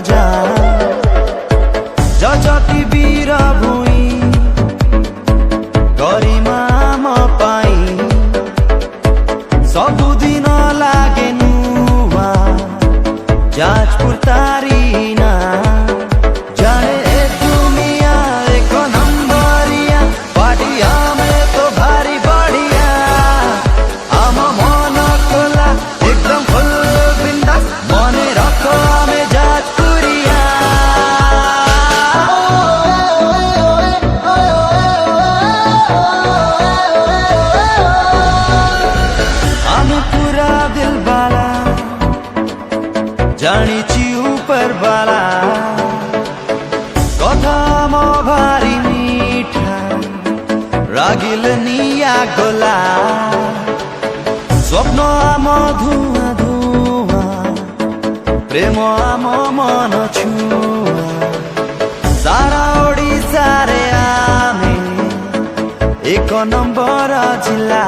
जा जजति वीर भूई गरिमा म पाई सबुदिन लागे नुवा जाजपुर तारिना जाने ए दुनिया एक नंबरिया पाटिया में तो भारी बढ़िया आम मन खोला एकदम फुल बिंदास मने रखो हमें जाजपुरिया हमें पूरा दिल वाला जानिची ऊपर वाला कथा म भारी मीठा रागिल निया गोला स्वप्न आम धुआ धुआ प्रेम आम मन छुआ सारा ओडिशा रे आमे एक नंबर जिला